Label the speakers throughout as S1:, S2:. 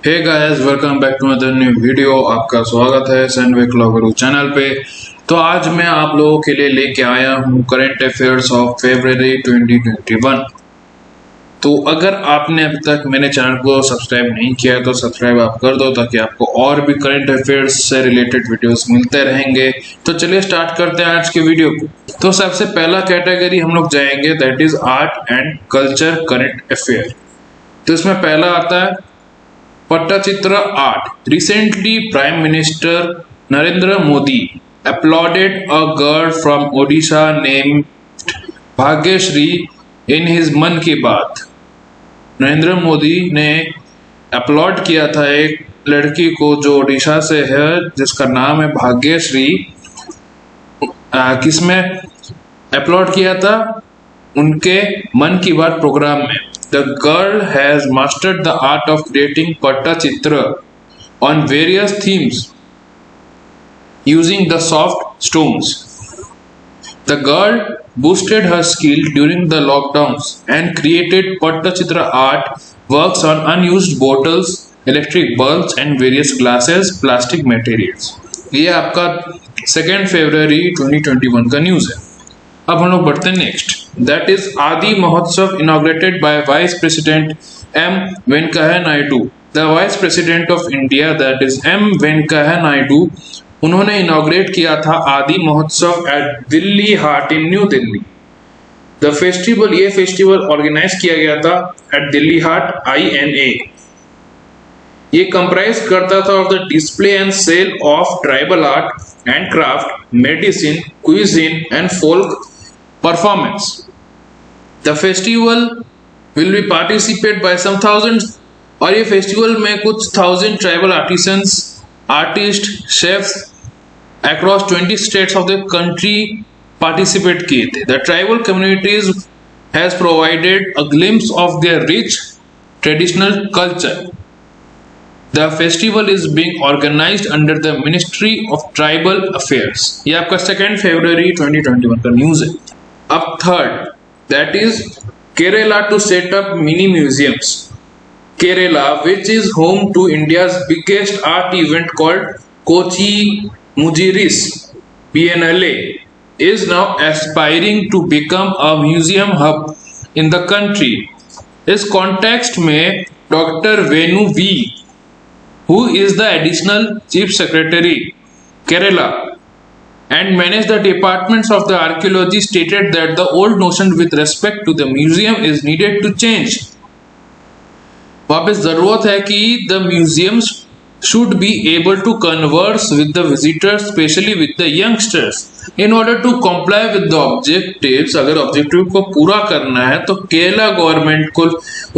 S1: Hey guys, welcome back to other new video. आपका स्वागत है सैंडविच व्लॉगर चैनल पे। तो आज मैं आप लोगों के लिए लेके आया हूँ करंट अफेयर्स ऑफ फरवरी 2021। तो अगर आपने अभी तक मेरे चैनल को सब्सक्राइब नहीं किया तो सब्सक्राइब आप कर दो, ताकि आपको और भी करंट अफेयर्स से रिलेटेड वीडियोस मिलते रहेंगे। तो चलिए स्टार्ट करते हैं आज के वीडियो को। तो सबसे पहला कैटेगरी हम लोग जाएंगे, that is art and culture current affair. तो इसमें पहला आता है Pattachitra art. Recently, Prime Minister Narendra Modi applauded a girl from Odisha named Bhagyashree in his मन की बात। नरेंद्र मोदी ने अपलॉड किया था एक लड़की को जो ओडिशा से है, जिसका नाम है भाग्यश्री। किसमें अपलॉड किया था? उनके मन की बात प्रोग्राम में। The girl has mastered the art of creating pattachitra on various themes using the soft stones. The girl boosted her skill during the lockdowns and created pattachitra art works on unused bottles, electric bulbs and various glasses, plastic materials. ये आपका 2 फरवरी 2021 का news है। अब हम लोग बढ़ते हैं next, that is Aadi Mahotsav inaugurated by vice president M Venkaiah Naidu. The vice president of India, that is M Venkaiah Naidu, उन्होंने इनॉग्रेट किया था Aadi Mahotsav at Delhi Haat in New Delhi. The festival, ये फेस्टिवल ऑर्गेनाइज किया गया था एट दिल्ली हाट INA। ये कंप्राइज करता था of the display and sale of tribal art and craft, medicine, cuisine and folk performance. The festival will be participated by some thousands, और ये festival में कुछ 1000 tribal artisans, artist, chefs across 20 states of the country participate किए थे। The tribal communities has provided a glimpse of their rich traditional culture. The festival is being organized under the Ministry of Tribal Affairs. ये आपका 2 फरवरी 2021 का news है। अब third, that is Kerala to set up mini museums. Kerala, which is home to India's biggest art event called Kochi Mujiris Biennale, is now aspiring to become a museum hub in the country. इस context में doctor Venu V, who is the additional chief secretary Kerala and manage the departments of the archaeology, stated that the old notion with respect to the museum is needed to change. वहाँ पे जरूरत है कि the museums should be able to converse with the visitors, especially with the youngsters, in order to comply with the objectives। अगर objective को पूरा करना है तो केरला गवर्नमेंट को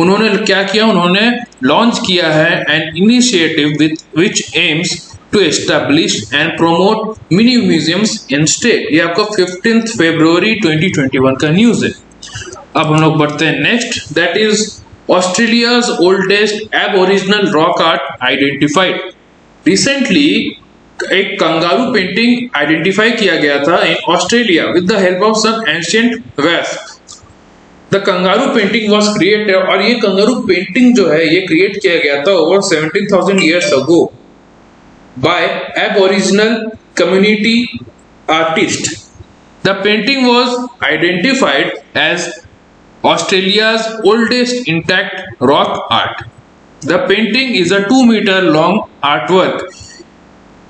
S1: उन्होंने क्या किया, उन्होंने लॉन्च किया है an initiative with which aims to establish and promote mini museums in state. ये आपका 15 फरवरी 2021 का न्यूज है। अब हम लोग बढ़ते हैं next, that is Australia's oldest aboriginal rock art identified. Recently, एक कंगारू पेंटिंग आइडेंटिफाई किया गया था in Australia with the help of some ancient wasp. The kangaroo painting was created, और ये कंगारू पेंटिंग जो है ये क्रिएट किया गया था over 17,000 years ago by Aboriginal community artist. The painting was identified as Australia's oldest intact rock art. The painting is a 2-meter long artwork,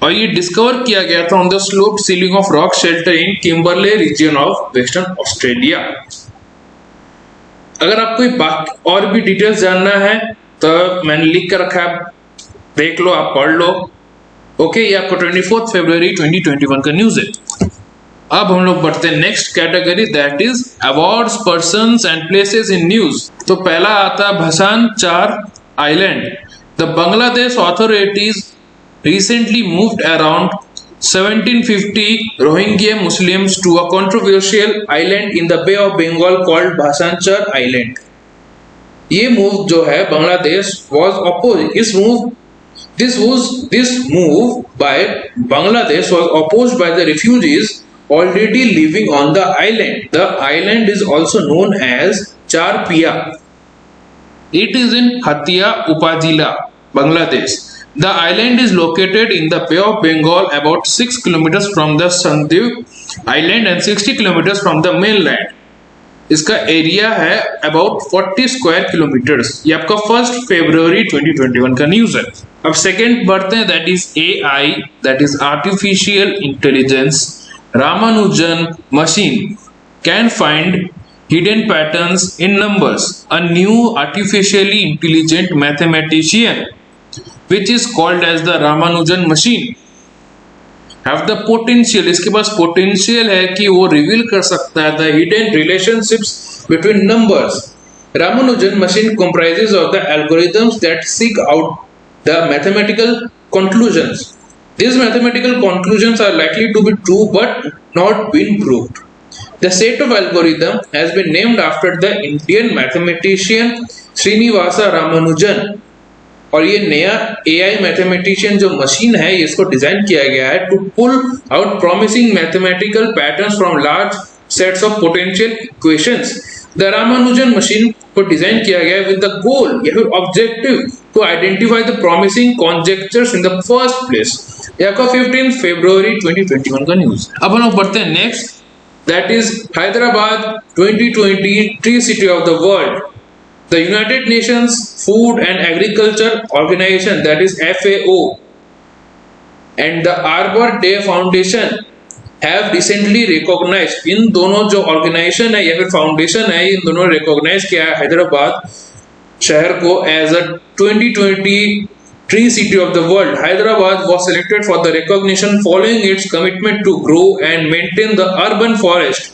S1: और ये डिस्कवर किया गया था on the slope ceiling of rock shelter in Kimberley region of Western Australia. अगर आपको और भी details जानना है तो मैंने लिख कर रखा है, देख लो, आप पढ़ लो। ओके, ये आपको 24 फरवरी 2021 का न्यूज है। अब हम लोग बढ़ते हैं next category, that is awards, persons and places in news. तो पहला आता है भसान चार island. The Bangladesh authorities recently moved around 1750 Rohingya Muslims to a controversial island in the Bay of Bengal called Bhasanchar Island. ये मूव जो है Bangladesh was opposed. This move by Bangladesh was opposed by the refugees already living on the island. The island is also known as Charpia. It is in Hatia Upazila Bangladesh. The island is located in the Bay of Bengal, about 6 kilometers from the Sandip Island and 60 kilometers from the mainland. इसका area है about 40 square kilometres. ये आपका 1 फरवरी 2021 का news है। अब second बढ़ते हैं, that is AI, that is artificial intelligence. Ramanujan machine can find hidden patterns in numbers. A new artificially intelligent mathematician, which is called as the Ramanujan machine, have the potential, इसके पास potential है कि वो reveal कर सकता है the hidden relationships between numbers. Ramanujan machine comprises of the algorithms that seek out the mathematical conclusions. These mathematical conclusions are likely to be true but not been proved. The set of algorithm has been named after the Indian mathematician Srinivasa Ramanujan. और ये नया AI mathematician जो machine है, इसको design किया गया है to pull out promising mathematical patterns from large sets of potential equations. The Ramanujan machine को डिजाइन किया गया है विद द गोल या फिर objective to identify the promising conjectures in the first place. यह का 15 फरवरी 2021 का न्यूज। अब हम लोग बढ़ते हैं next, that is Hyderabad 2020 tree city of the world. The United Nations Food and Agriculture Organization, that is FAO, and the Arbor Day Foundation have recently recognized, इन दोनों जो ऑर्गेनाइजेशन है या फिर फाउंडेशन है, इन दोनों ने रिकॉग्नाइज किया है हैदराबाद शहर को as a 2020 tree city of the world. Hyderabad was selected for the recognition following its commitment to grow and maintain the urban forest.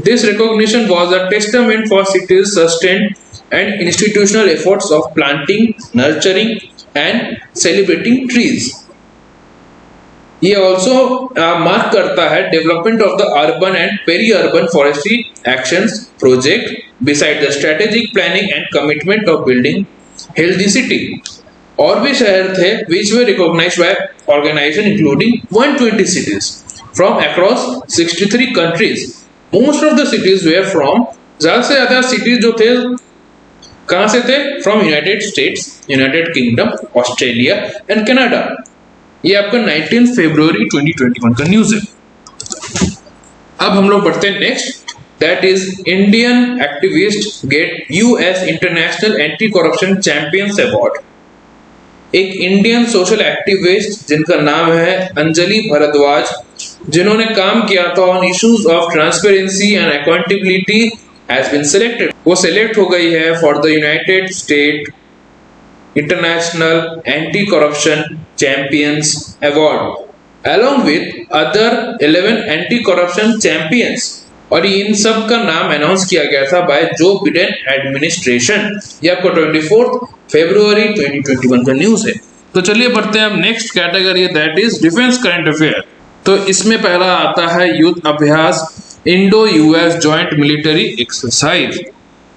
S1: This recognition was a testament for cities' sustained and institutional efforts of planting, nurturing and celebrating trees. ये also mark करता है development of the urban and peri-urban forestry actions project beside the strategic planning and commitment of building healthy city. और भी शहर थे which were recognized by organization including 120 cities from across 63 countries. Most of the cities were from, ज़्यादा से ज़्यादा cities जो थे कहां से थे? From United states, United kingdom, Australia and Canada. ये आपका 19 फरवरी 2021 का न्यूज है। अब हम लोग बढ़ते हैं next, that is Indian activist get US international anti corruption champions award. एक इंडियन सोशल एक्टिविस्ट जिनका नाम है अंजलि भारद्वाज, जिन्होंने काम किया था on issues of transparency and accountability, has been selected. वो सेलेक्ट हो गई है for the United State international anti corruption champions award along with other 11 anti corruption champions. और इन सब का नाम अनाउंस किया गया था बाय जो बिडेन एडमिनिस्ट्रेशन। ये आपको 24 फरवरी 2021 का न्यूज है। तो चलिए बढ़ते हैं अब next category, that is defence current affair. तो इसमें पहला आता है युद्ध अभ्यास, Indo-US Joint Military Exercise.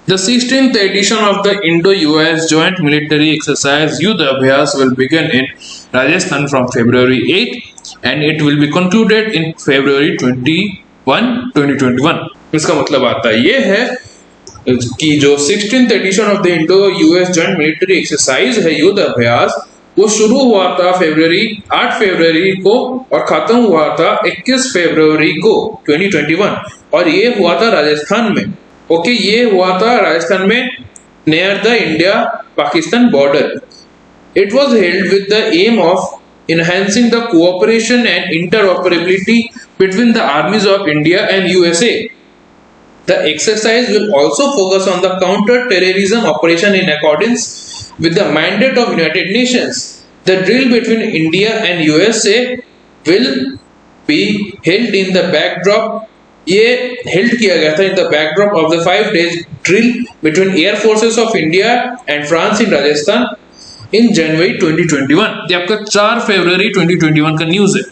S1: The 16th edition of the Indo-US Joint Military Exercise Yudh Abhyas will begin in Rajasthan from February 8 and it will be concluded in February 21, 2021. इसका मतलब आता ये है कि जो 16th edition of the Indo-US Joint Military Exercise है युद्ध अभ्यास, वो शुरू हुआ था 8 फरवरी को और खत्म हुआ था 21 फरवरी को 2021, और ये हुआ था राजस्थान में। ओके, ये हुआ था राजस्थान में near the India Pakistan border. It was held with the aim of enhancing the cooperation and interoperability between the armies of India and USA. The exercise will also focus on the counter terrorism operation in accordance with the mandate of United Nations. The drill between India and USA will be held in the backdrop, ये held किया गया था in the backdrop of the 5 days drill between Air Forces of India and France in Rajasthan in January 2021। ये आपका 4 फरवरी 2021 का news है।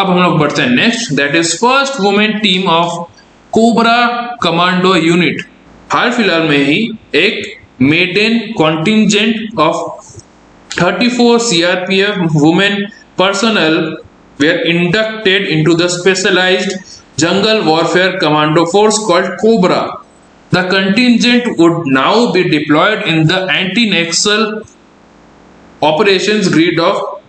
S1: अब हम लोग बढ़ते हैं next, that is first women team of cobra commando unit. हाल फिलहाल में ही एक maiden contingent of 34 CRPF women personnel were inducted into the specialized jungle warfare commando force called Cobra. The contingent would now be deployed in the anti-Naxal operations grid of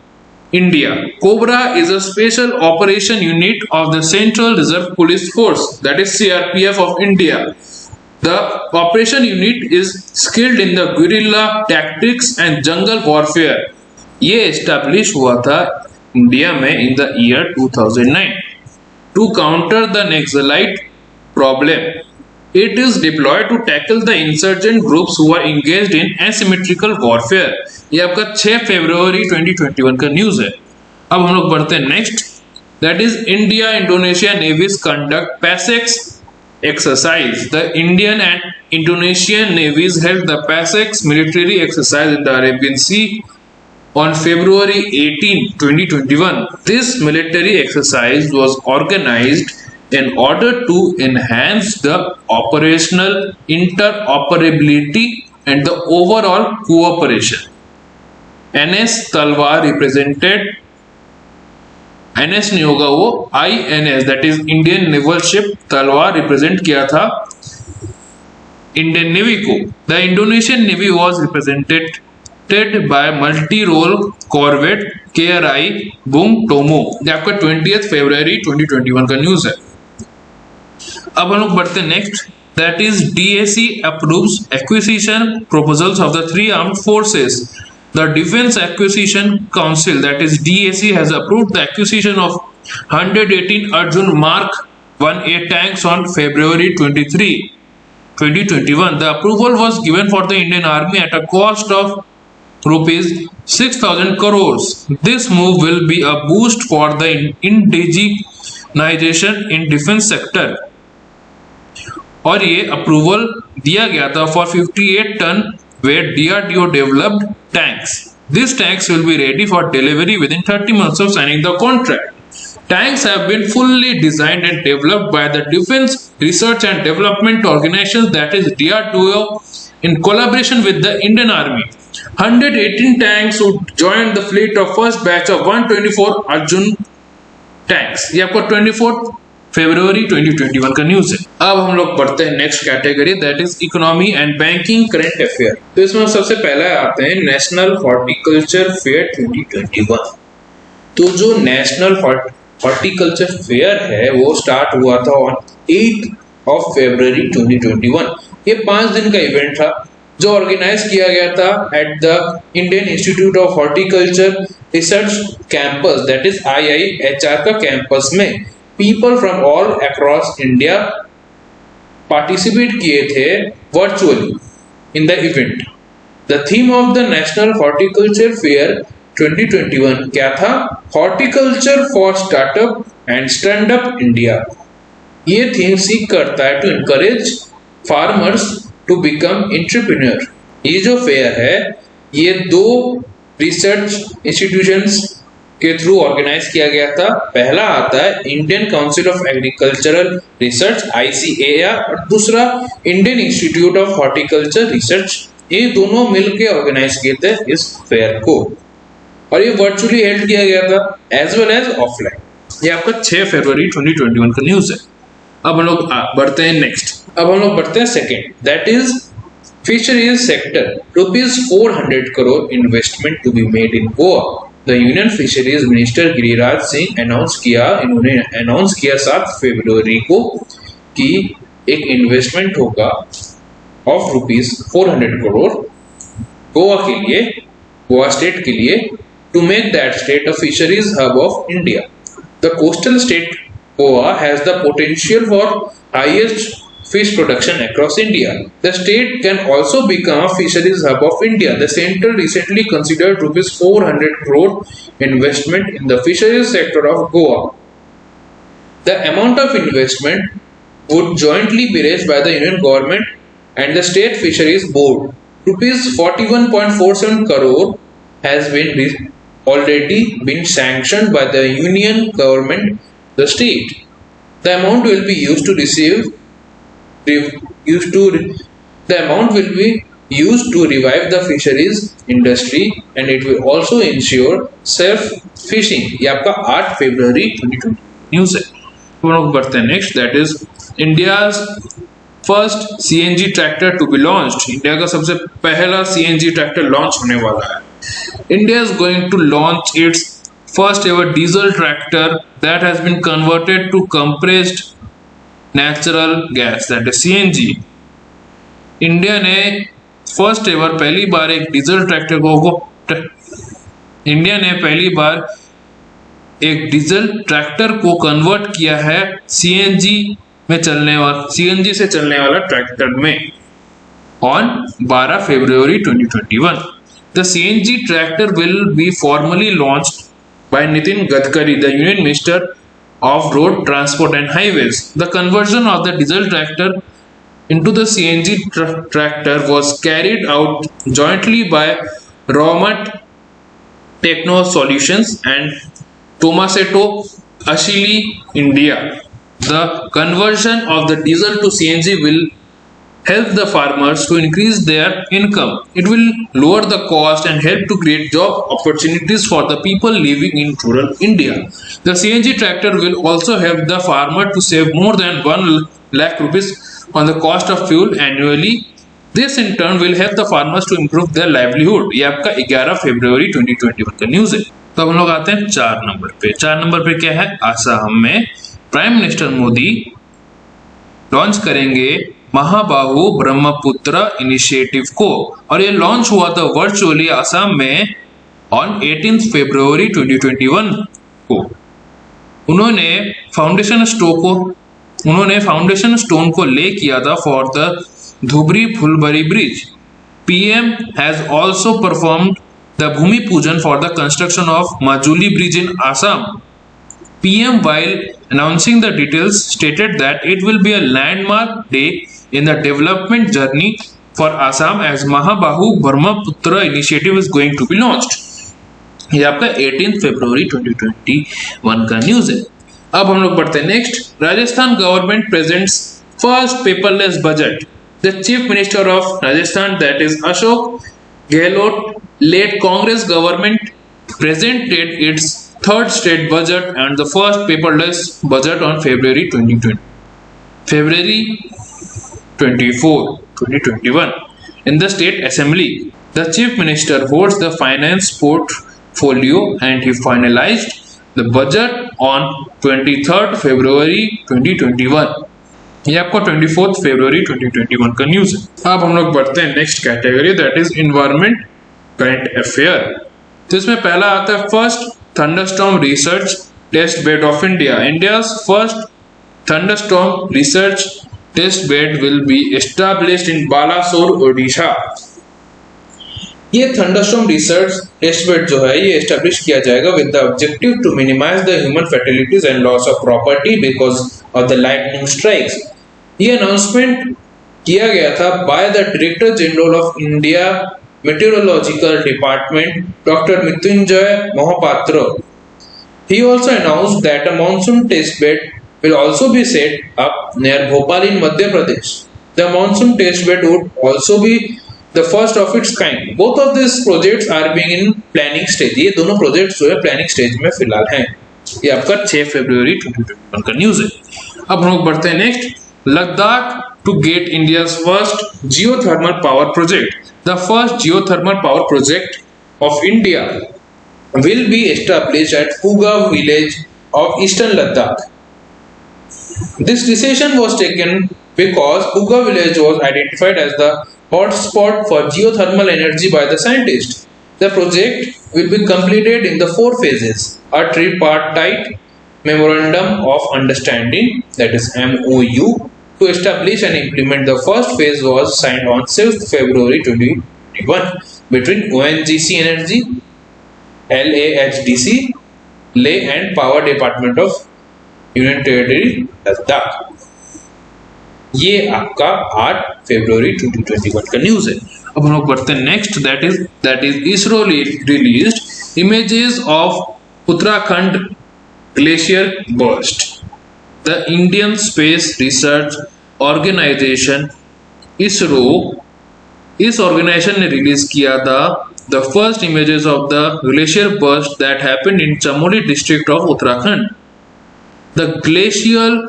S1: India. Cobra is a special operation unit of the Central Reserve Police Force, that is CRPF of India. The operation unit is skilled in the guerrilla tactics and jungle warfare. ये establish हुआ था India में in the year 2009 to counter the Naxalite problem. It is deployed to tackle the insurgent groups who are engaged in asymmetrical warfare. ये आपका 6 फरवरी 2021 का news है। अब हम लोग बढ़ते हैं next, that is India Indonesia navies conduct PASSEX exercise. The Indian and Indonesian navies held the PASEX military exercise in the Arabian Sea on February 18, 2021. This military exercise was organized in order to enhance the operational interoperability and the overall cooperation. NS Talwar represented, NS नहीं होगा वो, INS that is Indian Naval Ship तलवार represent किया था Indian navy को. The Indonesian Navy was represented by multi-role corvette KRI Bung Tomo. ये आपका 20th फरवरी 2021 का न्यूज है. अब हम लोग बढ़ते हैं next, that is DAC approves acquisition proposals of the 3 armed forces. The Defense Acquisition Council, that is DAC, has approved the acquisition of 118 Arjun Mark 1A tanks on February 23, 2021. The approval was given for the Indian Army at a cost of rupees 6,000 crores. This move will be a boost for the indigenization in defense sector. और ये approval दिया गया था for 58 ton where DRDO developed tanks. These tanks will be ready for delivery within 30 months of signing the contract. Tanks have been fully designed and developed by the Defense Research and Development Organization, that is DRDO, in collaboration with the Indian Army. 118 tanks would join the fleet of first batch of 124 Arjun tanks. ये आपको 24 फरवरी 2021 का news है. अब हम लोग बढ़ते हैं next category, that is economy and banking current affair. तो इसमें सबसे पहले आते हैं नेशनल हॉर्टिकल्चर फेयर 2021. तो जो नेशनल हॉर्टिकल्चर फेयर है वो स्टार्ट हुआ था ऑन 8 फरवरी 2021. ये 5 दिन का इवेंट था जो ऑर्गेनाइज किया गया था at the Indian institute of horticulture research campus, that is IIHR का कैंपस में. People from all across India participate किए थे virtually in the event. The theme of the National Horticulture Fair 2021 क्या था? Horticulture for Startup and Stand Up India. ये theme सीख करता है to encourage farmers to become entrepreneur. ये जो फेयर है ये 2 रिसर्च इंस्टीट्यूशंस के थ्रू ऑर्गेनाइज किया गया था. पहला आता है Indian council of agricultural research ICAR और दूसरा Indian institute of horticulture research. ये दोनों मिलकर ऑर्गेनाइज किए थे इस फेयर को और ये वर्चुअली हेल्ड किया गया था एज वेल एज ऑफलाइन. ये आपका 6 फरवरी 2021 का न्यूज है. अब हम लोग बढ़ते हैं नेक्स्ट. अब हम लोग बढ़ते हैं second, that is fisheries sector. ₹400 crore investment to be made in Goa. The Union Fisheries Minister Giriraj Singh इन्होंने अनाउंस किया 7 फरवरी को कि एक इन्वेस्टमेंट होगा ऑफ ₹400 करोड़ गोवा के लिए, गोवा स्टेट के लिए, to make that state a fisheries hub of India. The coastal state Goa has the potential for highest fish production across India. The state can also become a fisheries hub of India. The center recently considered ₹400 crore investment in the fisheries sector of Goa. The amount of investment would jointly be raised by the Union government and the State Fisheries Board. ₹41.47 crore has already been sanctioned by the Union government, the state. The amount will be used to revive the fisheries industry and it will also ensure safe fishing. ये आपका 8 फरवरी 2020 news है. हम लोग बढ़ते हैं next, that is India's first CNG tractor to be launched. India का सबसे पहला CNG ट्रैक्टर लॉन्च होने वाला है. India is going to launch its first ever diesel tractor that has been converted to compressed natural gas, that is CNG. India ने first ever पहली बार एक diesel tractor India ने पहली बार एक डीजल ट्रैक्टर को कन्वर्ट किया है सीएनजी से चलने वाला ट्रैक्टर में on 12 February 2021. The CNG tractor will be formally launched by Nitin Gadkari, the Union Minister of Road Transport and Highways. The conversion of the diesel tractor into the CNG tractor was carried out jointly by Romat Techno Solutions and Tomasetto Ashili India. The conversion of the diesel to CNG will help the farmers to increase their income. It will lower the cost and help to create job opportunities for the people living in rural India. The CNG tractor will also help the farmer to save more than 1 lakh rupees on the cost of fuel annually. This in turn will help the farmers to improve their livelihood. ये आपका 11 फरवरी 2021 का news है। तो हम लोग आते हैं 4 number पे। 4 नंबर पे क्या है? आसाम में प्राइम मिनिस्टर मोदी लॉन्च करेंगे महाबाहु ब्रह्मपुत्र इनिशिएटिव को, और ये लॉन्च हुआ था वर्चुअली आसाम में ऑन 18 फरवरी 2021 को। उन्होंने फाउंडेशन स्टोन को ले किया था for the Dhubri Phulbari bridge. PM has also performed the bhoomi pujan for the construction of Majuli bridge in Assam. PM, while announcing the details, stated that it will be a landmark day in the development journey for Assam as Mahabahu Brahmaputra initiative is going to be launched. ये आपका 18 फरवरी 2021 का news है। अब हम लोग बढ़ते हैं next. Rajasthan government presents first paperless budget. The chief minister of Rajasthan, that is Ashok Gehlot, led Congress government presented its third state budget and the first paperless budget on February 24, 2021 in the state assembly. The chief minister holds the finance portfolio and he finalized the budget on 23rd February 2021. ये आपको 24th February 2021 का news है। अब हम लोग बढ़ते हैं next category, that is environment current affair. तो इसमें पहला आता है first thunderstorm research test bed of India. India's first thunderstorm research test bed will be established in Balasore, Odisha. ये थंडरस्टॉर्म रिसर्च टेस्ट बेड जो है ये एस्टैब्लिश किया जाएगा with the objective to minimize the human fatalities and loss of property because of the lightning strikes. ये announcement किया गया था by the director general of India Meteorological Department, Dr. Mrityunjay Mohapatra. He also announced that a monsoon test bed will also be set up near Bhopal in Madhya Pradesh. The monsoon test bed would also be the first of its kind. Both of these projects are being in planning stage. ये दोनों projects जो है planning stage में फिलहाल हैं। ये आपका 6 फरवरी 2021 का न्यूज है। अब हम लोग बढ़ते हैं next. Ladakh to get India's first geothermal power project. The first geothermal power project of India will be established at Puga village of eastern Ladakh. This decision was taken because Puga village was identified as the hotspot for geothermal energy by the scientists. The project will be completed in the 4 phases. A tripartite memorandum of understanding, that is MOU, to establish and implement the first phase was signed on 6th February 2021 between ONGC Energy, LAHDC, Leh and Power Department of Union Territory Ladakh. ये आपका 8 फरवरी 2021 का news है। अब हम लोग बढ़ते हैं next, that is ISRO released images of Uttarakhand glacier burst. The Indian Space Research Organization ISRO, इस ऑर्गेनाइजेशन ने रिलीज किया था the first images of the glacier burst that happened in Chamoli district of Uttarakhand. The glacial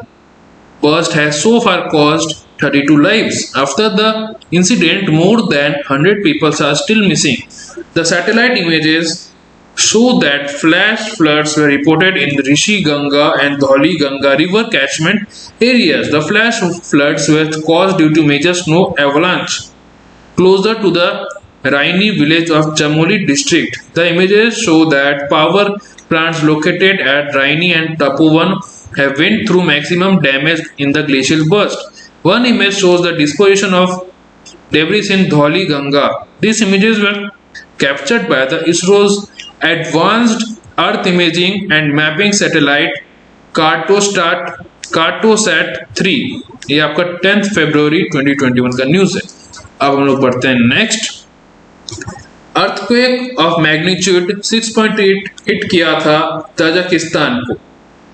S1: burst has so far caused 32 lives. After the incident, more than 100 people are still missing. The satellite images show that flash floods were reported in Rishi Ganga and Dholi Ganga river catchment areas. The flash floods were caused due to major snow avalanche closer to the Raini village of Chamoli district. The images show that power plants located at Raini and Tapovan have went through maximum damage in the glacial burst. One image shows the disposition of debris in Dholi Ganga. These images were captured by the ISRO's Advanced Earth Imaging and Mapping Satellite Cartosat 3। ये आपका 10 फरवरी 2021 का news है। अब हम लोग बढ़ते हैं next. Earthquake of magnitude 6.8 hit किया था तजाकिस्तान को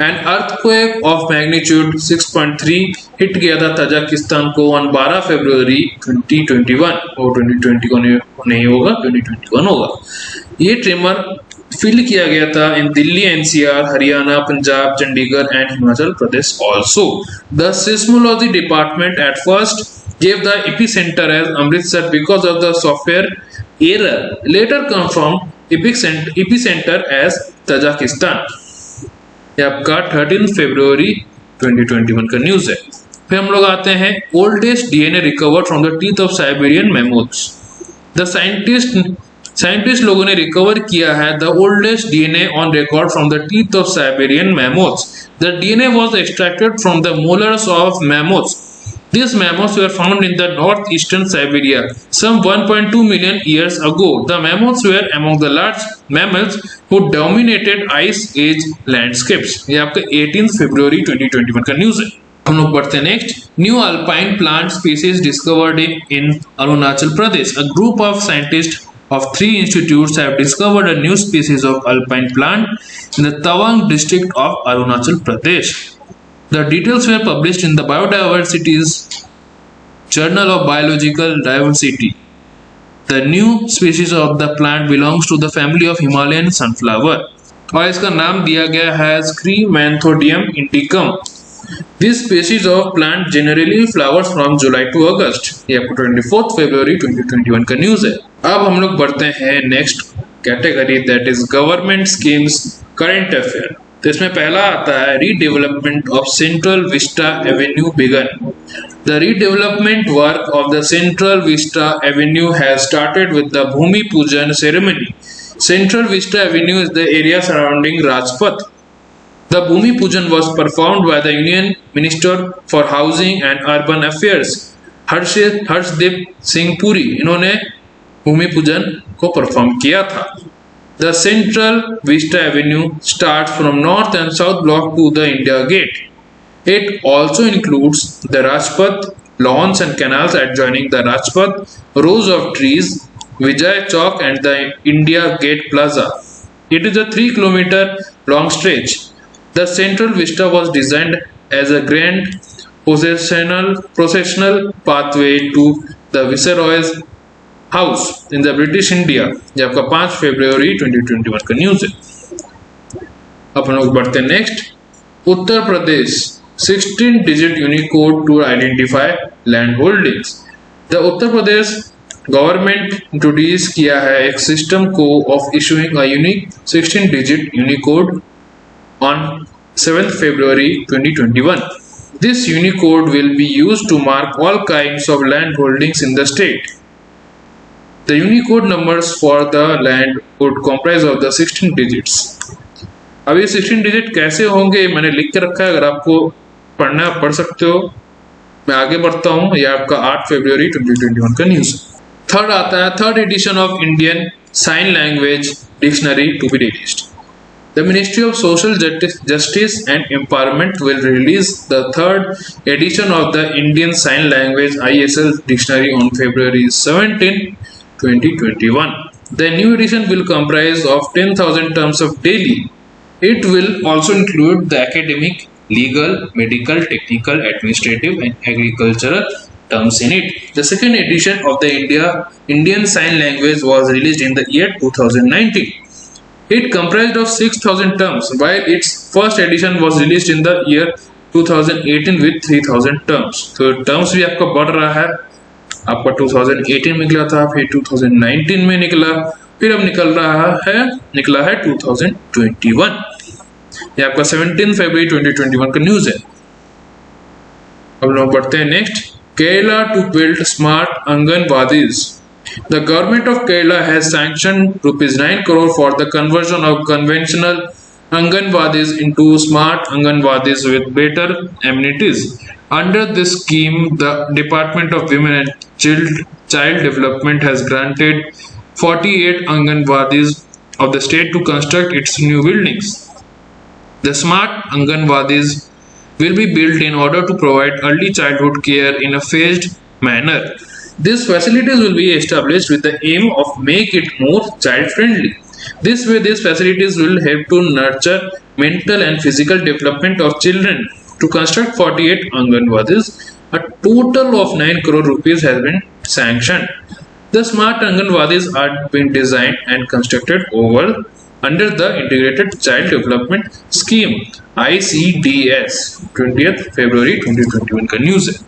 S1: and earthquake of magnitude 6.3 hit किया था तजाकिस्तान को ऑन 12 फरवरी 2021 और 2020 को नहीं होगा, 2021 होगा। ये ट्रेमर फील किया गया था in Delhi, NCR, Haryana, Punjab, Chandigarh and Himachal Pradesh also. The seismology department at first gave the epicenter as Amritsar because of the software error, later confirmed epicenter as Tajikistan। ये आपका 13 फरवरी 2021 का न्यूज है। फिर हम लोग आते हैं oldest DNA recovered from the teeth of Siberian mammoths. The scientist लोगों ने रिकवर किया है the oldest DNA on record from the teeth of Siberian mammoths. The DNA was extracted from the molars of mammoths. These mammoths were found in the northeastern Siberia some 1.2 million years ago. The mammoths were among the large mammals who dominated Ice Age landscapes। ये आपका 18 फरवरी 2021 का news है। हम लोग बढ़ते हैं next. New alpine plant species discovered in Arunachal Pradesh. A group of scientists of 3 institutes have discovered a new species of alpine plant in the Tawang district of Arunachal Pradesh। The details were published in the Biodiversity's Journal of Biological Diversity। The new species of the plant belongs to the family of Himalayan sunflower और इसका नाम दिया गया है Scremanthodium indicum। This species of plant generally flowers from July to August। ये आपको 24 फरवरी 2021 का न्यूज है। अब हम लोग बढ़ते हैं next category that is government schemes current affair. तो इसमें पहला आता है redevelopment of central vista avenue began. The redevelopment work of the central vista avenue has started with the bhoomi pujan ceremony. Central vista avenue is the area surrounding Rajpath. The bhoomi pujan was performed by the Union Minister for Housing and Urban Affairs Harshdeep Singh Puri. इन्होंने भूमि पूजन को perform किया था। The Central Vista Avenue starts from north and south block to the India Gate. It also includes the Rajpath, lawns and canals adjoining the Rajpath, rows of trees, Vijay Chowk and the India Gate Plaza. It is a 3-kilometer long stretch. The Central Vista was designed as a grand processional pathway to the Viceroy's house in the British India. ये आपका 5 फरवरी 2021 का news है। अब हम लोग बढ़ते हैं next. Uttar Pradesh 16 digit unicode to identify land holdings. The Uttar Pradesh government introduce किया है एक सिस्टम को of issuing a unique 16 digit unicode on 7 फरवरी 2021। This unicode will be used to mark all kinds of land holdings in the state. The Unicode numbers for the land would comprise of the 16 digits। अब ये 16 digit कैसे होंगे मैंने लिख के रखा है, अगर आपको पढ़ना पढ़ सकते हो। मैं आगे बढ़ता हूँ। ये आपका 8 फरवरी 2021 का न्यूज। थर्ड आता है third edition of Indian sign language dictionary to be released. The Ministry of Social Justice and Empowerment will release the third edition of the Indian Sign Language ISL dictionary on February 17, 2021. The new edition will comprise of 10,000 terms of daily. It will also include the academic, legal, medical, technical, administrative and agricultural terms in it. The second edition of the Indian Sign Language was released in the year 2019. It comprised of 6,000 terms, while its first edition was released in the year 2018 with 3,000 terms. तो terms भी आपका बढ़ रहा है। आपका 2018 में निकला था, फिर 2019 में निकला फिर अब निकला है 2021। ये आपका 17 फरवरी 2021 का न्यूज है। अब लोग पढ़ते हैं next. Kerala to build smart anganwadis. The government of Kerala has sanctioned ₹9 crore for the conversion of conventional Anganwadis into smart Anganwadis with better amenities. Under this scheme, the Department of Women and Child Development has granted 48 Anganwadis of the state to construct its new buildings. The smart Anganwadis will be built in order to provide early childhood care in a phased manner. These facilities will be established with the aim of make it more child friendly. This way, these facilities will help to nurture mental and physical development of children. To construct 48 Anganwadis, a total of 9 crore rupees has been sanctioned. The smart Anganwadis are being designed and constructed under the Integrated Child Development Scheme ICDS। 20th February 2021 का news है।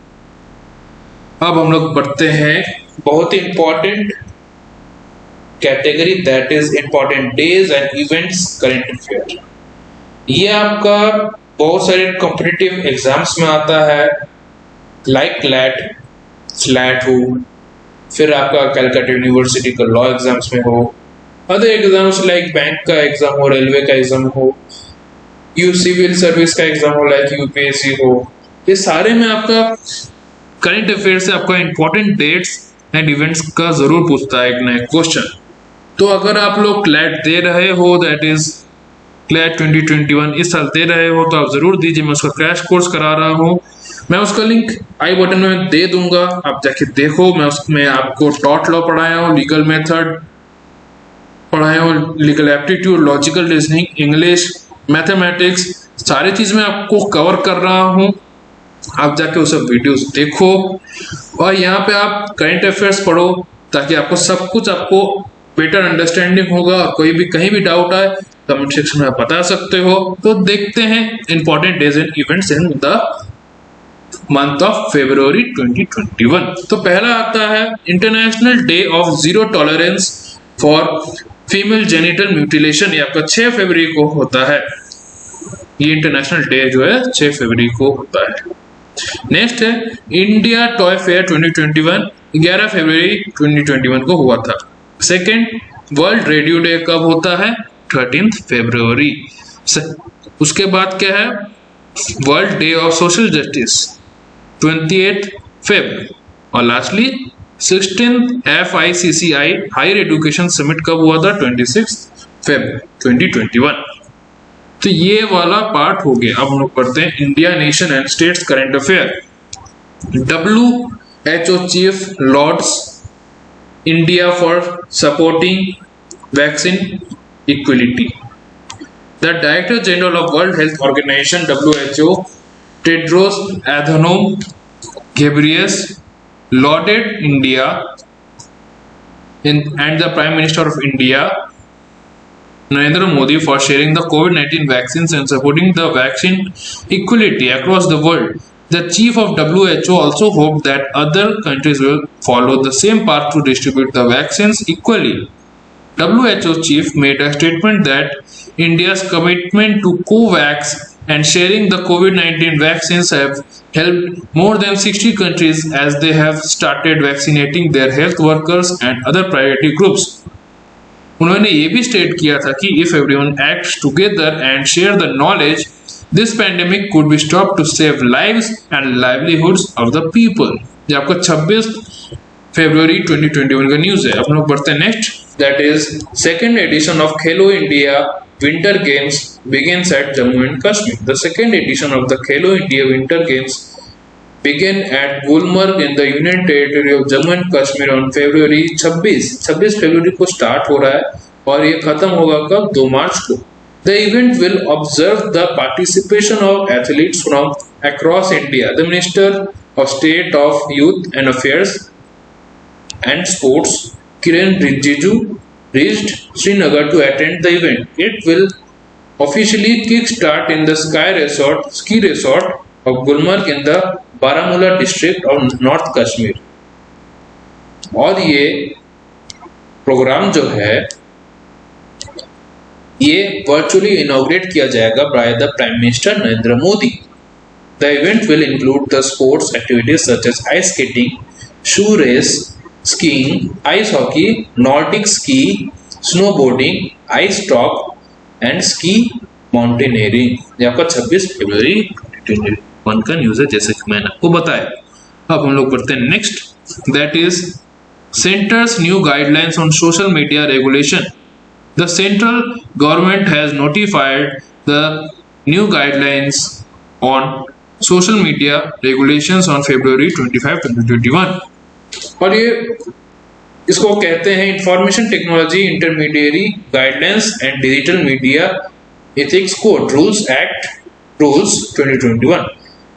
S1: अब हम लोग बढ़ते हैं बहुत ही important category, that is important days and events current affair. ये आपका बहुत सारे कॉम्पिटिटिव एग्जाम्स में आता है, लाइक क्लैट, स्लैट हो, फिर आपका कलकत्ता यूनिवर्सिटी का लॉ एग्जाम्स में हो, अदर एग्जाम्स लाइक बैंक का एग्जाम हो, रेलवे का एग्जाम हो, यू सिविल सर्विस का एग्जाम हो लाइक यूपीएससी हो, ये सारे में आपका करंट अफेयर से आपका इंपॉर्टेंट डेट्स एंड इवेंट्स का जरूर पूछता है एक नया क्वेश्चन। तो अगर आप लोग क्लैट दे रहे हो, दैट इज क्लैट 2021 इस साल दे रहे हो, तो आप जरूर दीजिए। मैं उसका क्रैश कोर्स करा रहा हूँ, मैं उसका लिंक आई बटन में दे दूंगा, आप जाके देखो। मैं उसमें आपको टॉट लॉ पढ़ाया हूँ, लीगल मेथड पढ़ाया हूँ, legal aptitude, logical reasoning, English, mathematics, सारी चीज मैं आपको कवर कर रहा हूँ। आप जाके वो सब वीडियोस देखो और यहाँ पे आप करंट अफेयर्स पढ़ो, ताकि आपको सब कुछ आपको बेटर अंडरस्टैंडिंग होगा। और कोई भी कहीं भी डाउट आए कमेंट सेक्शन में बता सकते हो। तो देखते हैं important days and events in the month of February 2021। तो पहला आता है international day of zero tolerance for female genital mutilation. ये आपका 6 फरवरी को होता है। ये इंटरनेशनल डे जो है 6 फरवरी को होता है। नेक्स्ट है इंडिया टॉय फेयर 2021, 11 फरवरी 2021 को हुआ था। सेकेंड वर्ल्ड रेडियो डे कब होता है? 13 फरवरी। उसके बाद क्या है? World day of social justice 28 Feb. और lastly 16th FICCI higher education summit कब हुआ था? 26 फेब 2021। तो ये वाला पार्ट हो गया। अब हम लोग पढ़ते हैं India nation and states current affair. WHO chief lords India for supporting vaccine equality. The director general of world health organization WHO Tedros Adhanom Ghebreyesus lauded India and the Prime Minister of India Narendra Modi for sharing the COVID-19 vaccines and supporting the vaccine equality across the world. The chief of WHO also hoped that other countries will follow the same path to distribute the vaccines equally. WHO chief made a statement that India's commitment to COVAX and sharing the COVID-19 vaccines have helped more than 60 countries as they have started vaccinating their health workers and other priority groups. उन्होंने ये भी state किया था कि if everyone acts together and share the knowledge, this pandemic could be stopped to save lives and livelihoods of the people। ये आपका 26 फरवरी 2021 का news है। अब लोग बढ़ते हैं next, that is second edition of Khelo India Winter Games begins at Jammu and Kashmir. The second edition of the Khelo India Winter Games began at Gulmarg in the Union Territory of Jammu and Kashmir on February 26 फरवरी को start हो रहा है और ये खत्म होगा कब? 2 मार्च को। The event will observe the participation of athletes from across India. The Minister of State of Youth and Affairs and Sports, Kiren Rijiju, reached Srinagar to attend the event. It will officially kick-start in the ski resort of Gulmarg in the Baramulla district of North Kashmir. और ये programme जो है ये virtually inaugurate किया जाएगा by the prime minister Narendra Modi. The event will include the sports activities such as ice skating, shoe race, skiing, ice hockey, Nordic ski, snowboarding, ice talk and ski mountaineering। ये आपका 26 फरवरी 2021 का news है, जैसे कि मैंने आपको बताया। अब हम लोग करते हैं next, that is centres new guidelines on social media regulation. The central government has notified the new guidelines on social media regulations on February 25, 2021 और ये इसको कहते हैं information technology intermediary guidelines and digital media ethics code rules act rules 2021।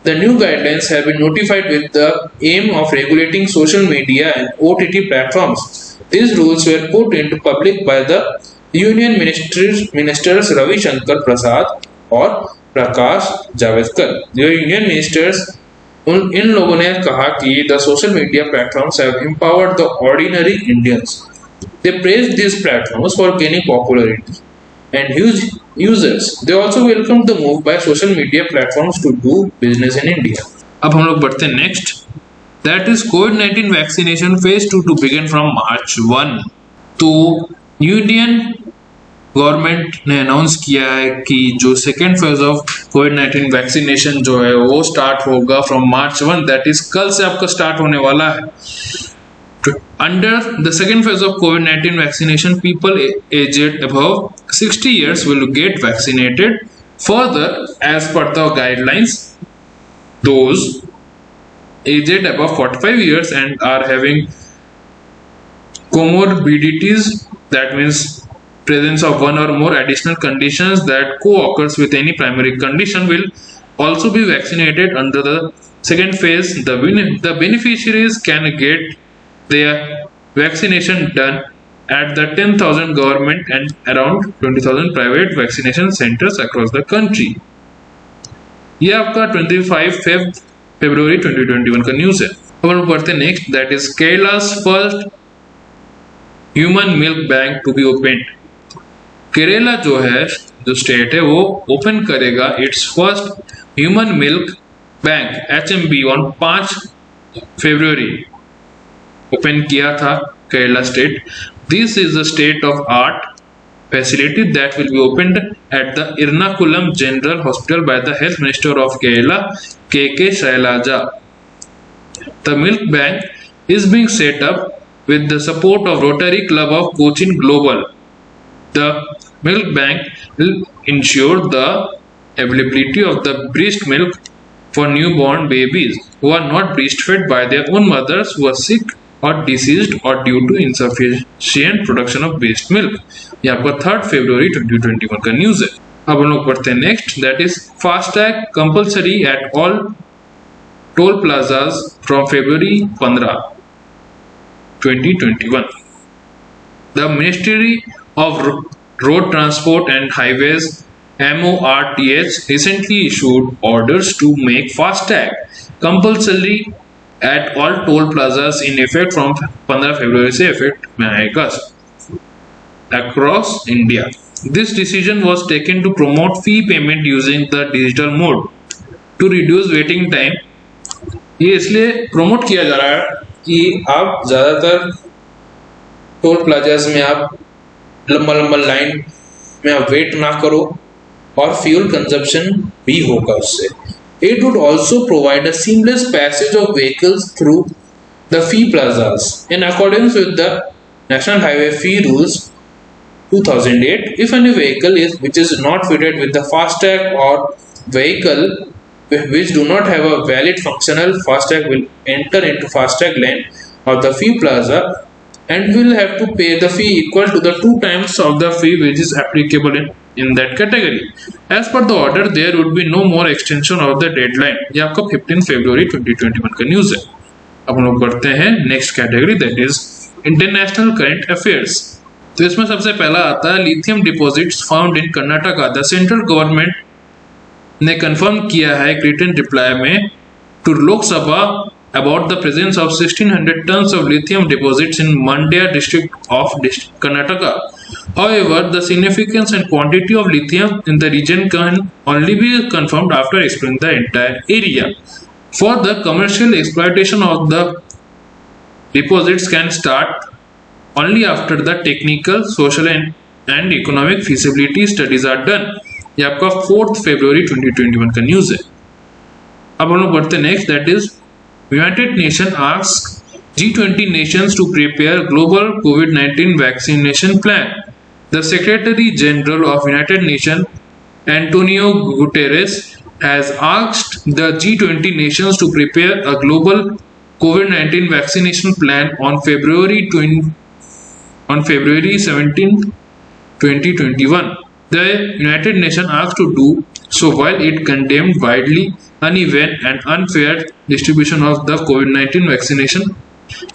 S1: The new guidelines have been notified with the aim of regulating social media and OTT platforms. These rules were put into public by the Union Ministers Ravi Shankar Prasad और Prakash Javadekar. Union ministers in लोगों ने कहा कि the social media platforms have empowered the ordinary Indians. They praise this platforms for gaining popularity and huge users. They also welcome the move by social media platforms to do business in India. अब हम लोग बढ़ते हैं next, that is कोविड-19 vaccination phase 2 to begin from March 1। तो union government ने announce किया है कि जो second phase of covid vaccination जो है वो स्टार्ट होगा फ्रॉम मार्च 1, दैट इज कल से आपका स्टार्ट होने वाला है। Under the second phase of COVID-19 vaccination, people aged above 60 years will get vaccinated. Further, as per the guidelines, those aged above 45 years and are having comorbidities, that means presence of one or more additional conditions that co-occurs with any primary condition, will also be vaccinated under the second phase. The beneficiaries can get their vaccination done at the 10,000 government and around 20,000 private vaccination centers across the country. ये आपका 25 फरवरी 2021 का news है। अब हम पढ़ते हैं next, that is Kerala's first human milk bank to be open. Kerala जो है, जो स्टेट है, वो ओपन करेगा its first human milk bank HMB on 5 फरवरी ओपन किया था Kerala state. This is the state of art facility that will be opened at the Ernakulam General Hospital by the Health Minister of Kerala, KK Shailaja. The milk bank is being set up with the support of Rotary Club of Cochin Global. The milk bank will ensure the availability of the breast milk for newborn babies who are not breastfed by their own mothers who are sick or deceased or due to insufficient production of breast milk। ये आपका 3 फरवरी 2021 का news है। अब हम लोग पढ़ते हैं next, that is FASTag compulsory at all toll plazas from February 15, 2021। The ministry of road transport and highways MORTH recently issued orders to make FASTag compulsory at all toll plazas in effect from 15 फरवरी से effect में आएगा across India. This decision was taken to promote fee payment using the digital mode to reduce waiting time. ये इसलिए promote किया जा रहा है कि आप ज़्यादातर टोल प्लाजाज में आप लंबा लाइन में आप वेट ना करो और फ्यूल कंजप्शन भी होगा उससे। It would also provide a seamless passage of vehicles through the fee plazas in accordance with the National Highway Fee Rules 2008. If any vehicle which is not fitted with the FASTag or vehicle which do not have a valid functional FASTag will enter into FASTag lane of the fee plaza and will have to pay the fee equal to the 2 times of the fee which is applicable in that category. As per the order, there would be no more extension of the deadline. ये आपका 15 फरवरी 2021 का news है। अब हम लोग बढ़ते हैं next category, that is international current affairs. तो इसमें सबसे पहला आता है lithium deposits found in Karnataka. The central government ने कंफर्म किया है एक रिटन रिप्लाई में to Lok Sabha about the presence of 1600 tons of lithium deposits in Mandya district of Karnataka. However, the significance and quantity of lithium in the region can only be confirmed after exploring the entire area. For the commercial exploitation of the deposits can start only after the technical, social and economic feasibility studies are done. ये आपका 4 फरवरी 2021 का news है. अब हम लोग बढ़ते हैं next, that is United nation ask G20 nations to prepare global COVID-19 vaccination plan. The Secretary General of United Nations, Antonio Guterres, has asked the G20 nations to prepare a global COVID-19 vaccination plan on February 17, 2021. The United Nations asked to do so while it condemned widely uneven and unfair distribution of the COVID-19 vaccination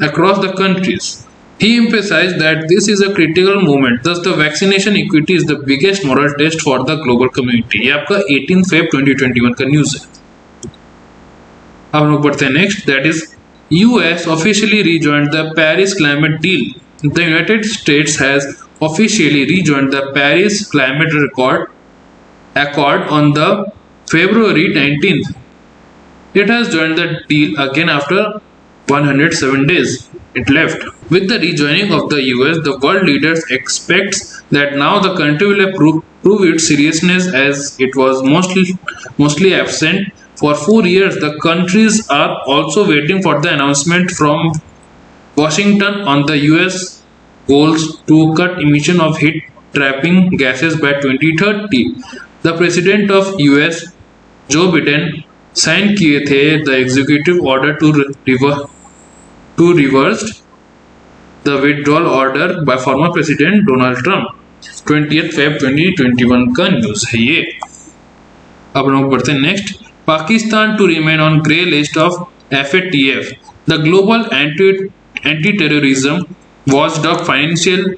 S1: across the countries. He emphasized that this is a critical moment. Thus, the vaccination equity is the biggest moral test for the global community. ये आपका 18 Feb 2021 का news है. अब हम लोग बढ़ते हैं next, that is US officially rejoined the Paris climate deal. The United States has officially rejoined the Paris climate accord on the February 19th. It has joined the deal again after 107 days it left. With the rejoining of the US, the world leaders expects that now the country will prove its seriousness, as it was mostly absent for 4 years. The countries are also waiting for the announcement from Washington on the US goals to cut emission of heat trapping gases by 2030. The president of US, Joe Biden, sign किए थे the executive order to reverse the withdrawal order by former president Donald Trump. 20 Feb 2021 का news है ये. अब लोग बढ़ते हैं next, Pakistan to remain on grey list of FATF. The global anti terrorism watchdog financial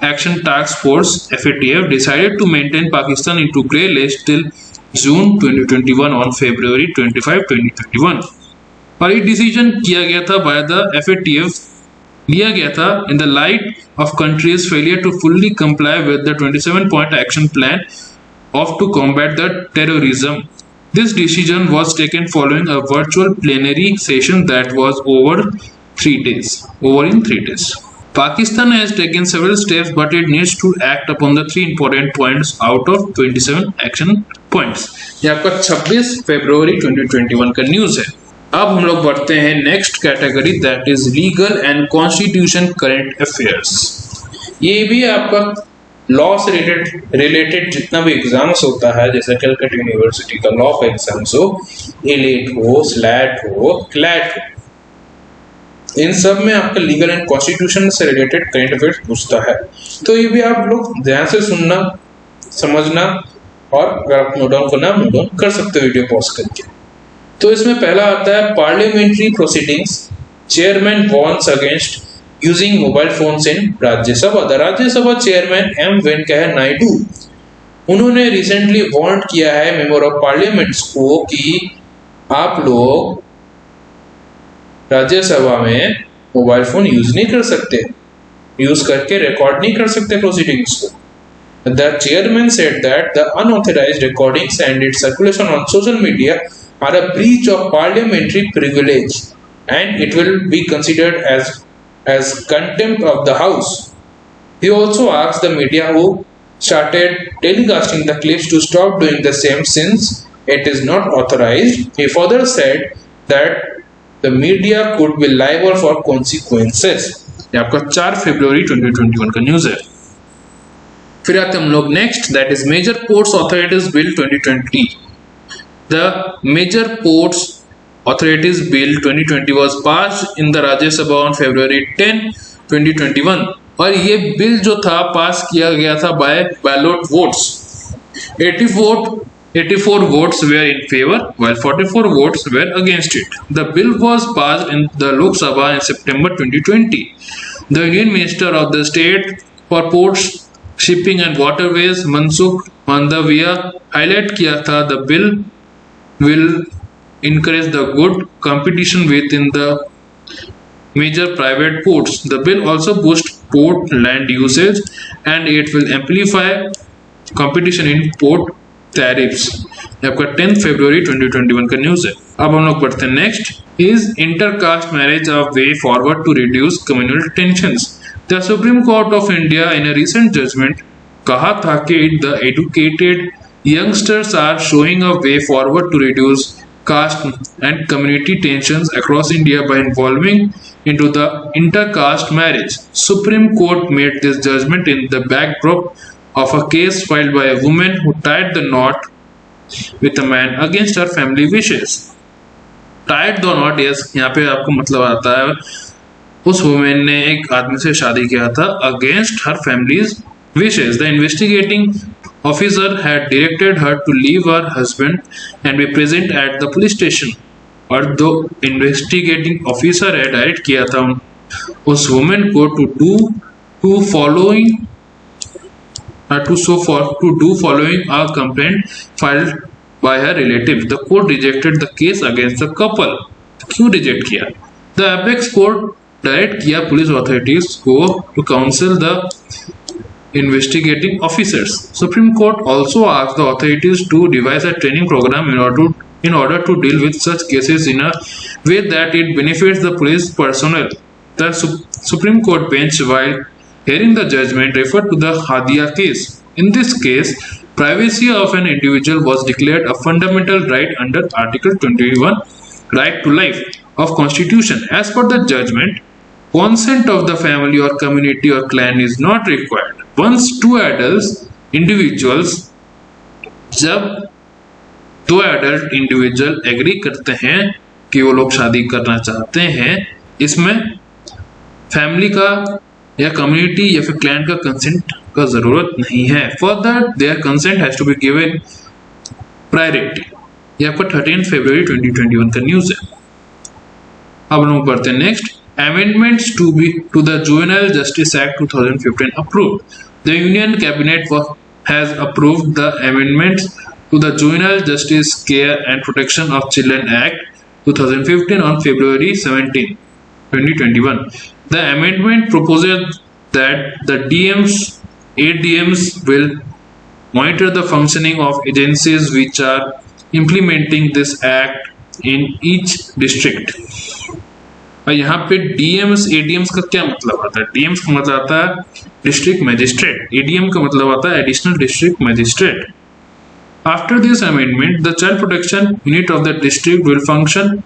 S1: action task force FATF decided to maintain Pakistan into grey list till June 2021 on February 25, 2021. और ये decision किया गया था बाय द FATF, लिया गया था in the light of countries failure to fully comply with the 27-point action plan of to combat the terrorism. This decision was taken following a virtual plenary session that was over in 3 days. Pakistan has taken several steps, but it needs to act upon the 3 important points out of 27 action points. ये आपका 26 फरवरी 2021 का news है. अब हम लोग बढ़ते हैं next category, that is legal and constitution current affairs. ये भी आपका लॉ से रिलेटेड जितना भी एग्जाम्स होता है, जैसे कलकत्ता यूनिवर्सिटी का लॉ का एग्जाम्स हो, एलेट हो, स्लैट हो, क्लैट हो, इन सब में आपका लीगल एंड कॉन्स्टिट्यूशन से रिलेटेड करंट अफेयर्स पूछता है. तो ये भी आप लोग ध्यान से सुनना, समझना, और अगर आप नोट डाउन करना नोट डाउन कर सकते हो वीडियो पॉज करके. तो इसमें पहला आता है parliamentary proceedings, chairman warns against using mobile phones in Rajya Sabha. The Rajya Sabha chairman M Venkaiah Naidu, उन्होंने रिसेंटली वार्न किया है मेंबर ऑफ पार्लियामेंट्स को कि आप लोग राज्यसभा में मोबाइल फोन यूज नहीं कर सकते, यूज करके रिकॉर्ड नहीं कर सकते प्रोसीडिंग्स को. The chairman said that the unauthorized recordings and its circulation on social media are a breach of parliamentary privilege and it will be considered as contempt of the house. He also asked the media who started telecasting the clips to stop doing the same since it is not authorized. He further said that the media could be liable for consequences. ये आपका 4 फरवरी 2021 का news है. फिर आते हम लोग next, that is major ports authorities bill 2020. The major ports authorities bill 2020 was passed in the Rajya Sabha on February 10, 2021. और ये बिल जो था पास किया गया था by ballot votes. 84 votes were in favor while 44 votes were against it. The bill was passed in the Lok Sabha in September 2020. The Union Minister of the State for Ports, Shipping and Waterways, Mansukh Mandaviya, highlight किया था the bill will encourage the good competition within the major private ports. The bill also boosts port land usage and it will amplify competition in port tariffs. ये आपका 10 फरवरी 2021 का news है। अब हम लोग बढ़ते हैं next. Is intercaste marriage a way forward to reduce communal tensions? The supreme court of India in a recent judgement कहा था कि the educated youngsters are showing a way forward to reduce caste and community tensions across India by involving into the intercaste marriage. Supreme Court made this judgment in the backdrop of a case filed by a woman who tied the knot with a man against her family wishes. Tied the knot, yes, यहाँ पे आपको मतलब आता है उस women ने एक आदमी से शादी किया था against her family's wishes. The investigating officer had directed her to leave her husband and be present at the police station. और दो investigating officer है डायरेक्ट किया था उस woman को to do following a complaint filed by her relative. The court rejected the case against the couple. क्यों reject किया? The apex court direct किया पुलिस authorities को to counsel the investigating officers. Supreme Court also asked the authorities to devise a training program in order to deal with such cases in a way that it benefits the police personnel. The Supreme Court bench, while hearing the judgment, referred to the Hadia case. In this case, privacy of an individual was declared a fundamental right under Article 21, right to life of Constitution. As per the judgment, consent of the family or community or clan is not required. Once two adults individuals, जब दो adult individual agree करते हैं कि वो लोग शादी करना चाहते हैं, इसमें फैमिली का या कम्युनिटी या फिर क्लैन का कंसेंट का जरूरत नहीं है. Further their consent has to be given priority. ये आपका 13 फरवरी 2021 का न्यूज है. अब हम लोग बढ़ते हैं next. Amendments to the Juvenile Justice Act 2015 approved. The Union Cabinet has approved the amendments to the Juvenile Justice Care and Protection of Children Act 2015 on February 17, 2021. The amendment proposes that the ADMs will monitor the functioning of agencies which are implementing this act in each district. और यहाँ पे DMs एडीएम्स का क्या मतलब आता है? DMs का मतलब आता है डिस्ट्रिक्ट मैजिस्ट्रेट, एडीएम का मतलब आता है additional district magistrate. After this amendment the child protection unit of the district will function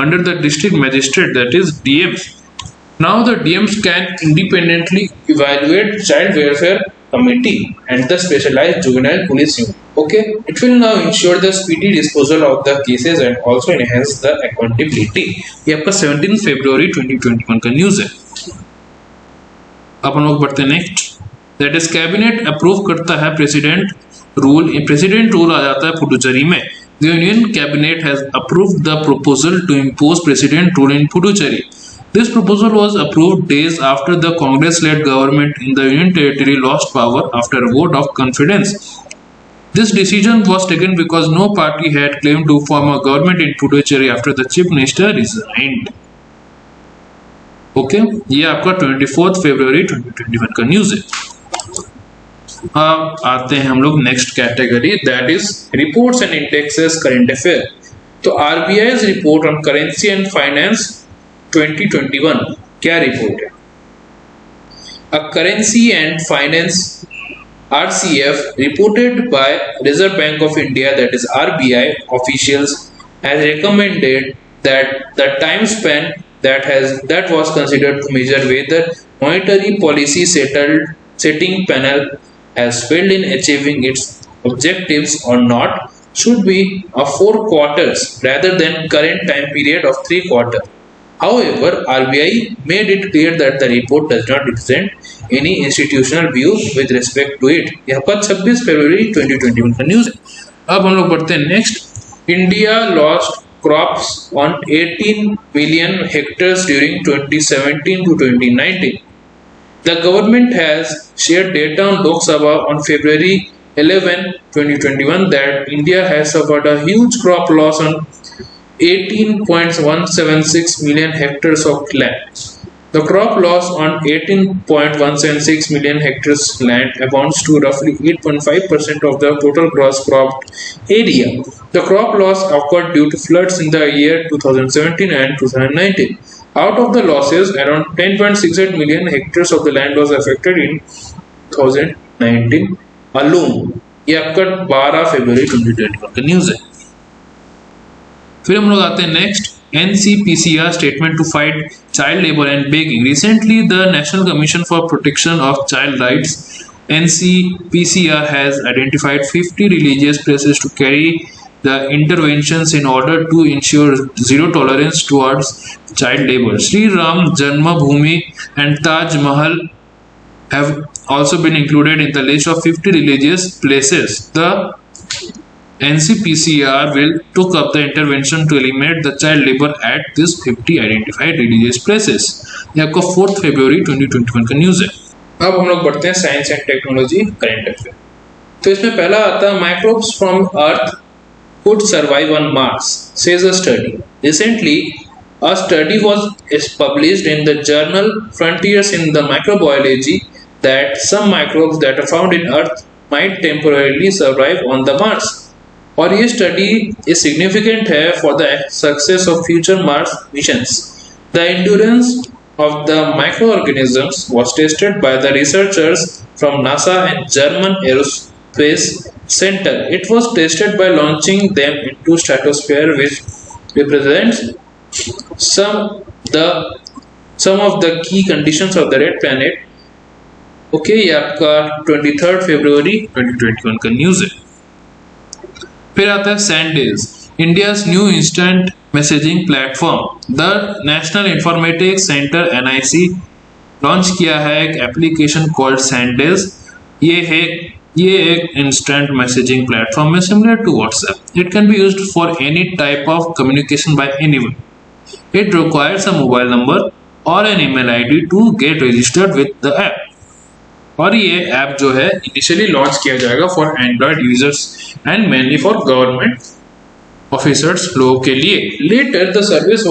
S1: under the district magistrate, that is DMs. Now the DMs can independently evaluate child welfare committee and the specialized juvenile police unit. Okay, it will now ensure the speedy disposal of the cases and also enhance the accountability. ये आपका 17 फरवरी 2021 का news है. अब हम लोग बढ़ते हैं next. That is cabinet approve करता है प्रेसिडेंट रूल. प्रेसिडेंट रूल आ जाता है पुडुचेरी में. The Union Cabinet has approved the proposal to impose President rule in Puducherry. This proposal was approved days after the Congress-led government in the Union Territory lost power after a vote of confidence. This decision was taken because no party had claimed to form a government in Puducherry after the Chief Minister resigned. Okay, ये आपका 24 फरवरी 2021 का news है. अब आते हैं हम लोग next category, that is reports and indexes current affair. तो RBI report on currency and finance 2021 क्या रिपोर्ट है? A currency and finance RCF reported by Reserve Bank of India, that is RBI officials, has recommended that the time span that was considered to measure whether monetary policy setting panel has failed in achieving its objectives or not should be of 4 quarters rather than current time period of 3 quarters. However, RBI made it clear that the report does not represent any institutional view with respect to it. यह 26 फरवरी 2021 का news है. अब हम लोग बढ़ते हैं next. India lost crops on 18 million hectares during 2017 to 2019. The government has shared data on Lok Sabha on February 11, 2021 that India has suffered a huge crop loss on 18.176 million hectares of land. The crop loss on 18.176 million hectares land amounts to roughly 8.5% of the total gross cropped area. The crop loss occurred due to floods in the year 2017 and 2019. Out of the losses, around 10.68 million hectares of the land was affected in 2019 alone. ये आपका 12 फरवरी 2021 का news है। फिर हम लोग आते हैं next NCPCR statement to fight child labor and begging. Recently, the National Commission for Protection of Child Rights (NCPCR) has identified 50 religious places to carry the interventions in order to ensure zero tolerance towards child labor. Sri Ram Janmabhoomi and Taj Mahal have also been included in the list of 50 religious places. The NCPCR will took up the intervention to eliminate the child labor at these 50 identified religious places. ये आपका 4 फरवरी 2021 का news है। अब हम लोग बढ़ते हैं science and technology current affair. तो इसमें पहला आता है microbes from earth could survive on Mars, says a study. Recently, a study was published in the journal Frontiers in the Microbiology that some microbes that are found in Earth might temporarily survive on the Mars. और ये study is significant है for the success of future Mars missions. The endurance of the microorganisms was tested by the researchers from NASA and German Aerospace Center. It was tested by launching them into stratosphere, which represents some of the key conditions of the red planet. Okay, ये आपका 23 फरवरी 2021 का news है। फिर आता है Sandes, India's new instant messaging platform. The national informatics centre NIC launch किया है एक एप्लीकेशन कॉल्ड सैंडेज। ये एक इंस्टेंट मैसेजिंग प्लेटफॉर्म है similar to WhatsApp. It can be used for any type of communication by anyone. It requires a mobile number और an email ID to get registered with the app. और ये app जो है initially launch किया जाएगा for android users and mainly for government officers लोगों के लिए। Later the service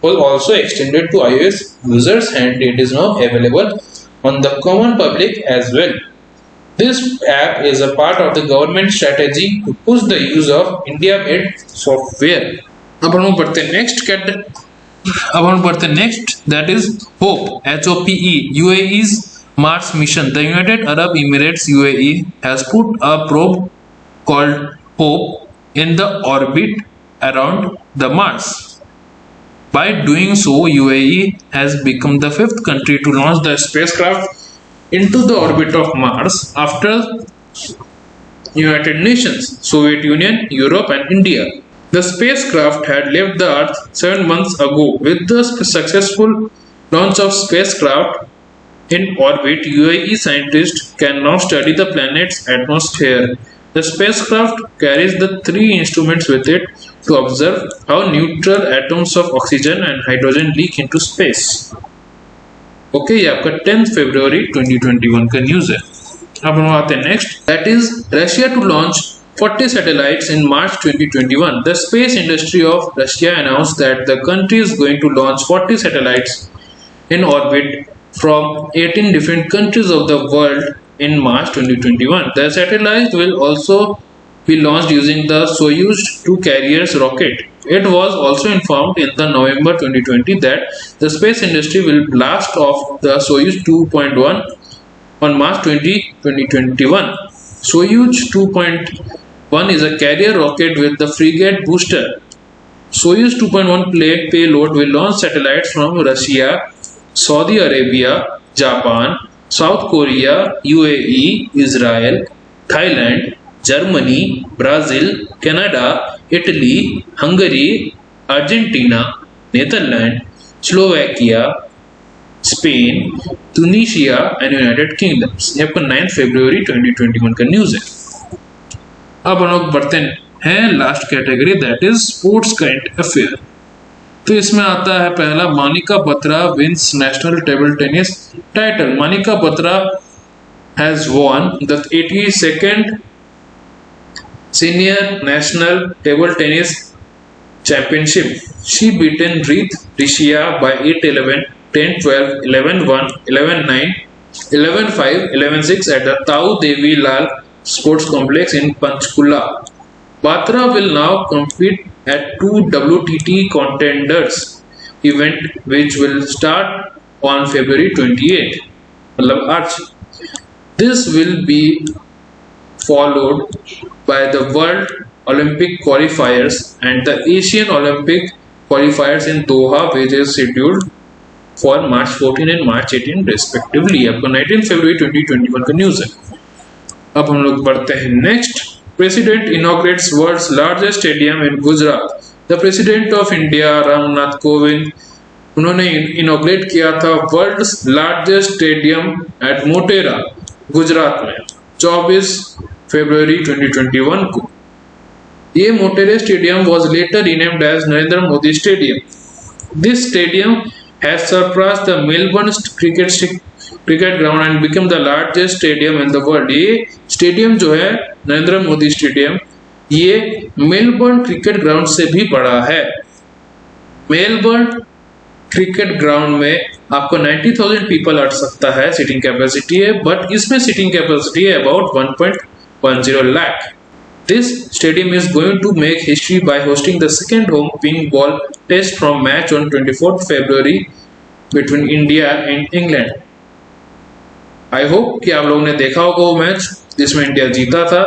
S1: was also extended to iOS users and it is now available on the common public as well. This app is a part of the government strategy to push the use of India-made software. अब हम बढ़ते हैं next that is hope HOPE UAE's Mars mission. The United Arab Emirates UAE has put a probe called Hope in the orbit around the Mars. By doing so, UAE has become the 5th country to launch the spacecraft into the orbit of Mars after United Nations, Soviet Union, Europe and India. The spacecraft had left the Earth 7 months ago. With the successful launch of spacecraft in orbit, UAE scientists can now study the planet's atmosphere. The spacecraft carries the 3 instruments with it to observe how neutral atoms of oxygen and hydrogen leak into space. Okay, ये आपका 10 फरवरी 2021 का news है। अब हम आते हैं next, that is Russia to launch 40 satellites in March 2021. The space industry of Russia announced that the country is going to launch 40 satellites in orbit from 18 different countries of the world in March 2021. The satellite will also be launched using the Soyuz 2 carrier's rocket. It was also informed in the November 2020 that the space industry will blast off the Soyuz 2.1 on March 20, 2021. Soyuz 2.1 is a carrier rocket with the frigate booster. Soyuz 2.1 payload will launch satellites from Russia, Saudi Arabia, Japan, South Korea, UAE, Israel, Thailand, Germany, Brazil, Canada, Italy, Hungary, Argentina, Netherlands, Slovakia, Spain, Tunisia and United Kingdom. ये आपका 9 फरवरी 2021 का news है। अब हम लोग बढ़ते हैं last category, that is sports current affair. तो इसमें आता है पहला, Manika Batra wins national table tennis title. Manika Batra has won the 82nd senior national table tennis Championship. She beaten Reith Rishia by 8-11, 10-12, 11-1, 11-9, 11-5, 11-6 at the Tau Devi Lal Sports Complex in Panchkula. Batra will now compete at two WTT Contenders event which will start on February 28. मतलब आज. This will be followed by the World Olympic qualifiers and the Asian Olympic qualifiers in Doha, which is scheduled for March 14 and March 18 respectively. आपको 19 फरवरी 2021 का news है. अब हम लोग बढ़ते हैं next. President inaugurates world's largest stadium in Gujarat. The President of India Ramnath Kovind उन्होंने inaugurate किया था world's largest stadium at Motera Gujarat में 24 फरवरी 2021 को. ये Motera stadium was later renamed as Narendra Modi stadium. This stadium has surpassed the Melbourne cricket ground and become the largest stadium in the world. ये stadium जो है नरेंद्र मोदी स्टेडियम ये मेलबर्न क्रिकेट ग्राउंड से भी बड़ा है. मेलबर्न क्रिकेट ग्राउंड में आपको 90,000 पीपल अट सकता है, सीटिंग कैपेसिटी है, बट इसमें सीटिंग कैपेसिटी है about 1.10 lakh. This stadium is going to make history by hosting the second home pink ball test from match on 24th February between India and England. I hope कि आप लोगों ने देखा होगा वो मैच जिसमें इंडिया जीता था.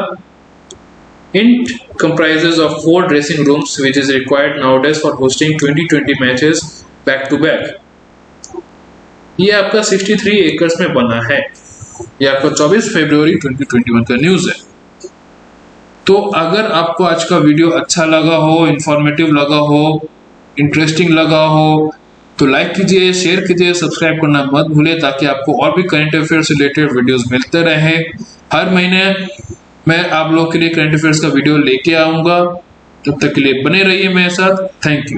S1: It comprises of 4 dressing rooms which is required nowadays for hosting 2020 matches back to back. ये आपका 63 एकर्स में बना है. ये आपका 24 फरवरी 2021 का न्यूज है. तो अगर आपको आज का वीडियो अच्छा लगा हो, इंफॉर्मेटिव लगा हो, इंटरेस्टिंग लगा हो तो लाइक कीजिए, शेयर कीजिए, सब्सक्राइब करना मत भूलिए ताकि आपको और भी करंट अफेयर्स रिलेटेड वीडियोस मिलते रहे. हर महीने मैं आप लोग के लिए करंट अफेयर्स का वीडियो लेके आऊंगा. तब तक के लिए बने रहिए मेरे साथ. Thank you.